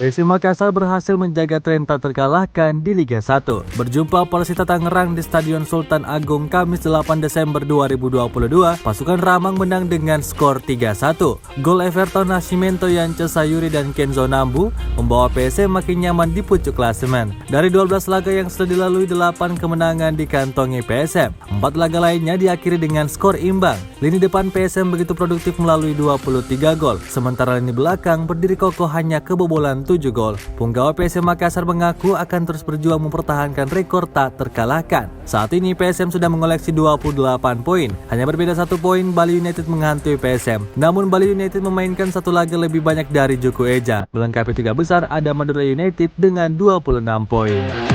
PSM Makassar berhasil menjaga tren tak terkalahkan di Liga 1. Berjumpa Persita Tangerang di Stadion Sultan Agung Kamis 8 Desember 2022, pasukan Ramang menang dengan skor 3-1. Gol Everton Nascimento, Yance Sayuri dan Kenzo Nambu membawa PSM makin nyaman di pucuk klasemen. Dari 12 laga yang sudah dilalui, 8 kemenangan dikantongi PSM. 4 laga lainnya diakhiri dengan skor imbang. Lini depan PSM begitu produktif melalui 23 gol, sementara lini belakang berdiri kokoh hanya kebobolan 7 gol. Punggawa PSM Makassar mengaku akan terus berjuang mempertahankan rekor tak terkalahkan. Saat ini PSM sudah mengoleksi 28 poin. Hanya berbeda 1 poin, Bali United menghantui PSM. Namun Bali United memainkan 1 laga lebih banyak dari Juku Eja. Melengkapi 3 besar ada Madura United dengan 26 poin.